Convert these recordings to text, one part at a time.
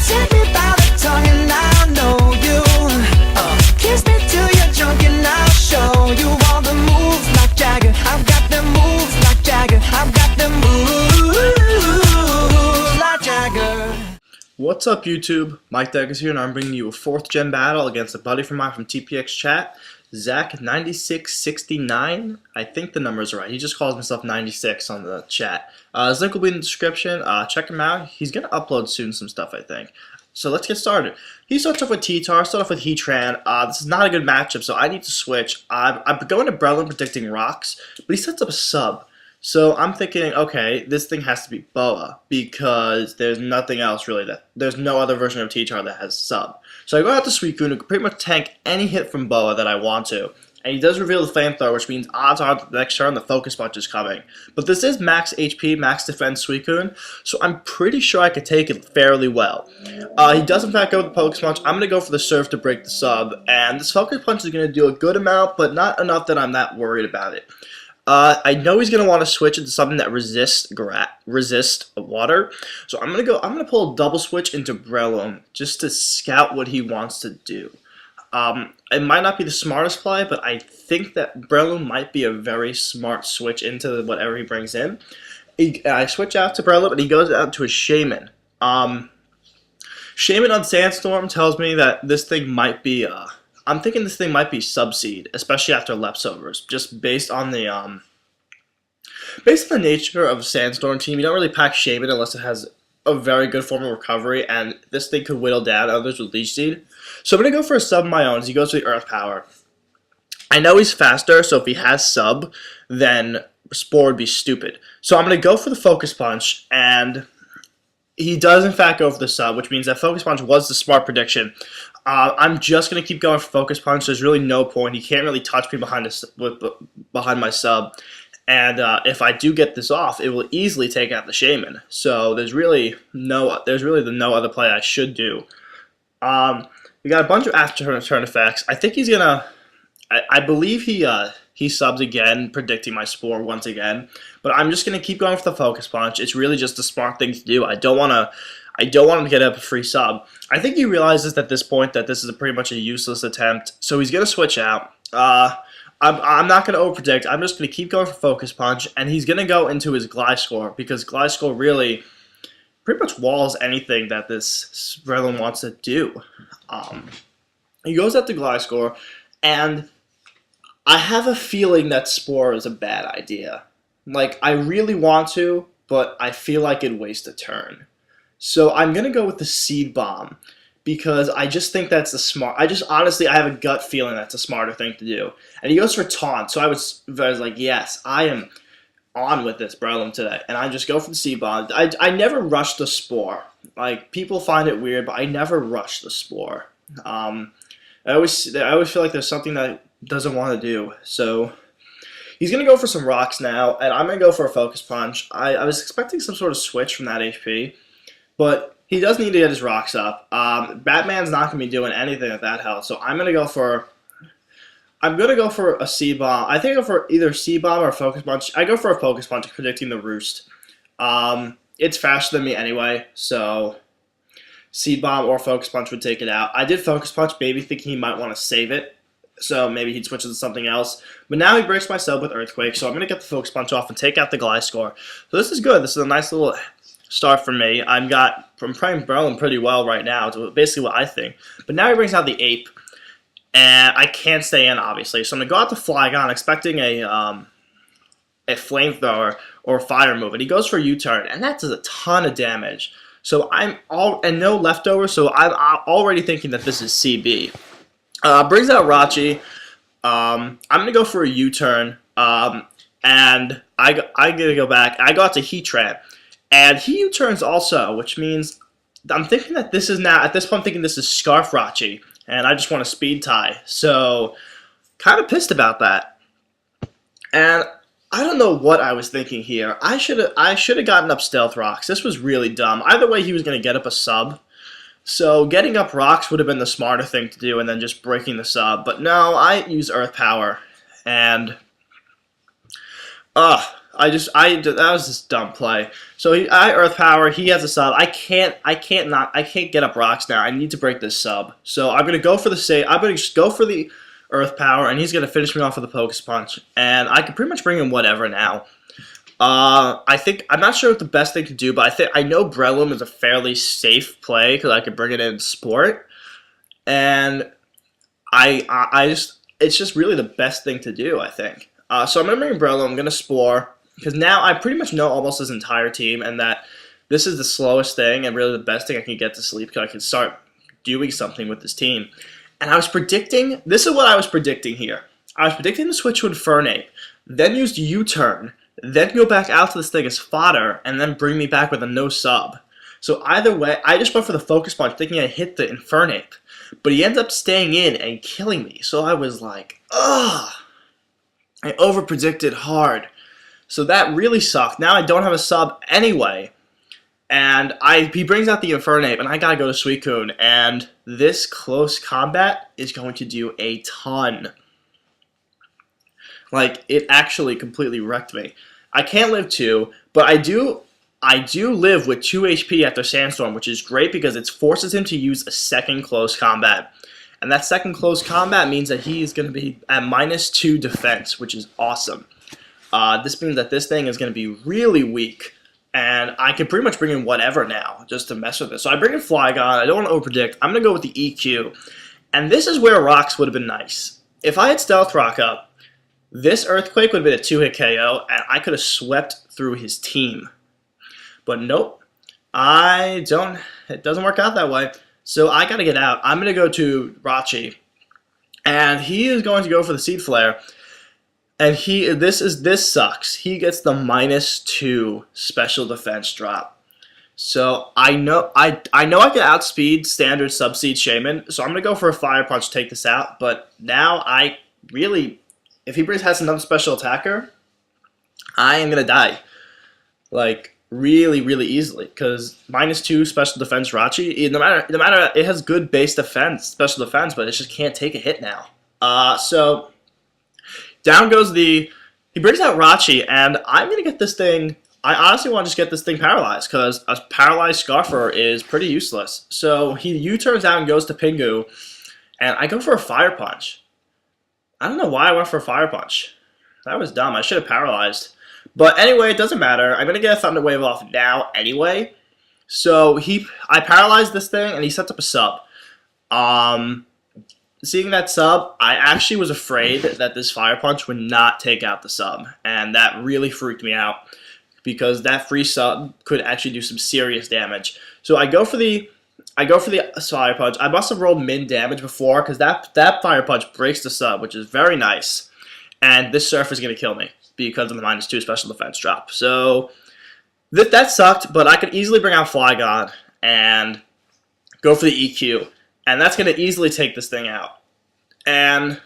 Take me by the tongue and I'll know you. Kiss me till you're drunk and I'll show you all the moves like Jagger. I've got them moves like Jagger. I've got them moves like Jagger. What's up, YouTube? MikeDecIsHere, and I'm bringing you a 4th gen battle against a buddy from mine from TPX chat, ZakAttack6994. I think the number's right. He just calls himself 96 on the chat. His link will be in the description. Check him out. He's going to upload soon some stuff, I think. So let's get started. He starts off with T-Tar, start off with Heatran. This is not a good matchup, so I need to switch. I'm going to Brelin predicting rocks, but he sets up a sub. So I'm thinking, okay, this thing has to be Boa because there's nothing else really there's no other version of T-Tar that has sub. So I go out to Suicune to pretty much tank any hit from Boa that I want to. And he does reveal the Flamethrower, which means odds are that the next turn the Focus Punch is coming. But this is max HP, max defense Suicune, so I'm pretty sure I could take it fairly well. He does in fact go with the Focus Punch. I'm going to go for the Surf to break the sub, and this Focus Punch is going to do a good amount, but not enough that I'm that worried about it. I know he's going to want to switch into something that resists water, so I'm going to pull a double switch into Breloom just to scout what he wants to do. It might not be the smartest play, but I think that Breloom might be a very smart switch into whatever he brings in. I switch out to Breloom, and he goes out to a Shaman. Shaman on Sandstorm tells me that this thing might be, I'm thinking this thing might be Subseed, especially after Leftovers, just based on the nature of Sandstorm team. You don't really pack Shaman unless it has a very good form of recovery, and this thing could whittle down others with Leech Seed. So I'm going to go for a sub of my own as he goes for the Earth Power. I know he's faster, so if he has sub, then Spore would be stupid. So I'm going to go for the Focus Punch, and he does in fact go for the sub, which means that Focus Punch was the smart prediction. I'm just going to keep going for Focus Punch. There's really no point. He can't really touch me behind my sub. And if I do get this off, it will easily take out the Shaman. So there's really no other play I should do. We got a bunch of after turn effects. I think he's gonna. I believe he subs again, predicting my Spore once again. But I'm just gonna keep going for the Focus Punch. It's really just a smart thing to do. I don't want him to get up a free sub. I think he realizes at this point that this is pretty much a useless attempt. So he's gonna switch out. I'm not going to overpredict. I'm just going to keep going for Focus Punch, and he's going to go into his Gliscor because Gliscor really pretty much walls anything that this Breloom wants to do. He goes at the Gliscor, and I have a feeling that Spore is a bad idea. Like, I really want to, but I feel like it'd waste a turn. So I'm going to go with the Seed Bomb, because I just think that's the smart. Honestly, I have a gut feeling that's a smarter thing to do. And he goes for Taunt, so I was like, yes, I am on with this Breloom today. And I just go for the Seed Bomb. I never rush the Spore. Like, people find it weird, but I never rush the Spore. I always feel like there's something that doesn't want to do. So he's going to go for some rocks now, and I'm going to go for a Focus Punch. I was expecting some sort of switch from that HP, but he does need to get his rocks up. Batman's not going to be doing anything at that health, so I'm going to go for a Seed Bomb. I think I go for either Seed Bomb or a Focus Punch. I go for a Focus Punch, predicting the Roost. It's faster than me anyway, so Seed Bomb or Focus Punch would take it out. I did Focus Punch, maybe thinking he might want to save it, so maybe he'd switch to something else. But now he breaks my sub with Earthquake, so I'm going to get the Focus Punch off and take out the Gliscor. So this is good. This is a nice little start for me. I'm playing Breloom pretty well right now, to basically what I think. But now he brings out the Ape, and I can't stay in, obviously. So I'm going to go out to Flygon, expecting a Flamethrower or a Fire move. And he goes for a U-turn, and that does a ton of damage. So and no Leftovers, so I'm already thinking that this is CB. Brings out Rachi. I'm going to go for a U-turn, and I got to go back. I go out to Heatran. And he U-turns also, which means I'm thinking that this is now, at this point I'm thinking this is Scarf Rachi, and I just want to speed tie. So, kind of pissed about that. And I don't know what I was thinking here. I should have gotten up Stealth Rocks. This was really dumb. Either way, he was going to get up a sub. So, getting up Rocks would have been the smarter thing to do, and then just breaking the sub. But no, I use Earth Power, and that was just dumb play. So I Earth Power. He has a sub. I can't get up rocks now. I need to break this sub. So I'm gonna go for the save. I'm gonna just go for the Earth Power, and he's gonna finish me off with a Focus Punch. And I can pretty much bring in whatever now. I'm not sure what the best thing to do, but I know Breloom is a fairly safe play because I can bring it in Sport, and it's just really the best thing to do, I think. So I'm gonna bring Breloom. I'm gonna Spore because now I pretty much know almost his entire team, and that this is the slowest thing and really the best thing I can get to sleep because I can start doing something with this team. And I was predicting. This is what I was predicting here. I was predicting to switch to Infernape, then use U-turn, then go back out to this thing as fodder, and then bring me back with a no sub. So either way, I just went for the Focus Punch thinking I'd hit the Infernape, but he ends up staying in and killing me. So I was like, ugh. I overpredicted hard. So that really sucked. Now I don't have a sub anyway. And he brings out the Infernape, and I gotta go to Suicune. And this close combat is going to do a ton. Like, it actually completely wrecked me. I can't live 2, but I do live with 2 HP after Sandstorm, which is great because it forces him to use a second close combat. And that second close combat means that he is going to be at -2 defense, which is awesome. This means that this thing is going to be really weak, and I can pretty much bring in whatever now just to mess with it. So I bring in Flygon. I don't want to overpredict. I'm going to go with the EQ. And this is where Rocks would have been nice. If I had Stealth Rock up, this Earthquake would have been a 2-hit KO, and I could have swept through his team. But nope, it doesn't work out that way. So I gotta get out. I'm gonna go to Rachi, and he is going to go for the Seed Flare. And this sucks. He gets the -2 special defense drop. So I know I can outspeed standard Subseed Shaman. So I'm gonna go for a Fire Punch to take this out. But now if he has another special attacker, I am gonna die. Like, really, really easily, because -2 special defense Rachi, no matter it has good base defense, special defense, but it just can't take a hit now. So down goes he brings out Rachi, and I'm gonna get this thing. I honestly want to just get this thing paralyzed because a paralyzed Scarfer is pretty useless. So he U-turns out and goes to Pingu, and I go for a Fire Punch. I don't know why I went for a Fire Punch. That was dumb. I should have paralyzed. But anyway, it doesn't matter. I'm going to get a Thunder Wave off now anyway. So I paralyzed this thing, and he sets up a sub. Seeing that sub, I actually was afraid that this Fire Punch would not take out the sub. And that really freaked me out, because that free sub could actually do some serious damage. So I go for the Fire Punch. I must have rolled min damage before, because that Fire Punch breaks the sub, which is very nice. And this Surf is going to kill me because of the -2 special defense drop. So that sucked, but I could easily bring out Flygon and go for the EQ. And that's going to easily take this thing out. And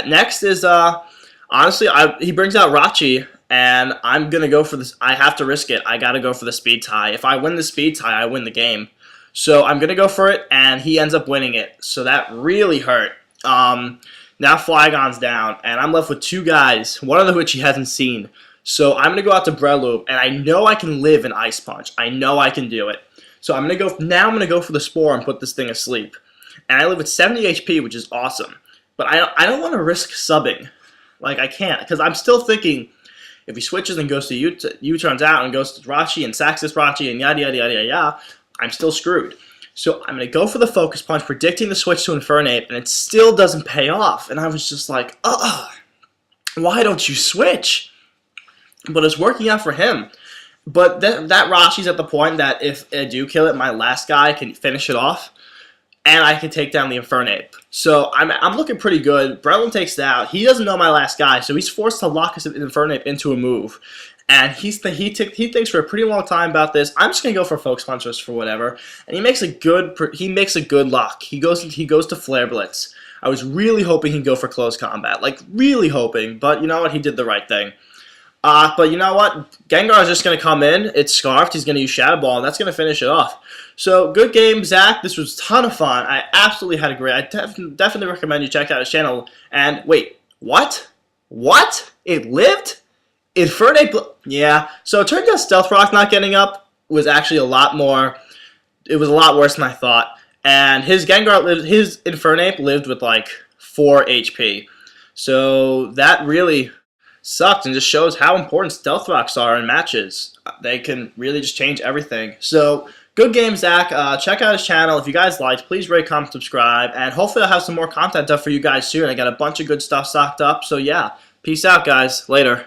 next is, honestly, he brings out Rachi, and I'm going to go for this. I have to risk it. I got to go for the speed tie. If I win the speed tie, I win the game. So I'm going to go for it, and he ends up winning it. So that really hurt. Now Flygon's down, and I'm left with 2 guys, one of which he hasn't seen. So I'm going to go out to Breloom, and I know I can live an Ice Punch. I know I can do it. So I'm going to go for the Spore and put this thing asleep. And I live with 70 HP, which is awesome. But I don't want to risk subbing. Like, I can't, because I'm still thinking, if he switches and goes to U-turns out and goes to Rachi and sacks this Rachi and yada yada yada yada, I'm still screwed. So I'm going to go for the Focus Punch, predicting the switch to Infernape, and it still doesn't pay off. And I was just like, why don't you switch? But it's working out for him. But that Rachi's at the point that if I do kill it, my last guy can finish it off, and I can take down the Infernape. So I'm looking pretty good. Breloom takes it out. He doesn't know my last guy, so he's forced to lock his Infernape into a move. And he thinks for a pretty long time about this. I'm just gonna go for Focus Punch just for whatever. And he makes a good lock. He goes to Flare Blitz. I was really hoping he'd go for close combat, like really hoping. But you know what? He did the right thing. But you know what? Gengar is just gonna come in. It's Scarfed. He's gonna use Shadow Ball, and that's gonna finish it off. So good game, Zach. This was a ton of fun. I absolutely had a great. I definitely recommend you check out his channel. And wait, what? What? It lived? Infernape, yeah. So it turns out Stealth Rock not getting up was actually a lot more. It was a lot worse than I thought. And his Infernape lived with like 4 HP. So that really sucked and just shows how important Stealth Rocks are in matches. They can really just change everything. So good game, Zach. Check out his channel. If you guys liked, please rate, comment, subscribe. And hopefully I'll have some more content up for you guys soon. I got a bunch of good stuff stocked up. So yeah, peace out, guys. Later.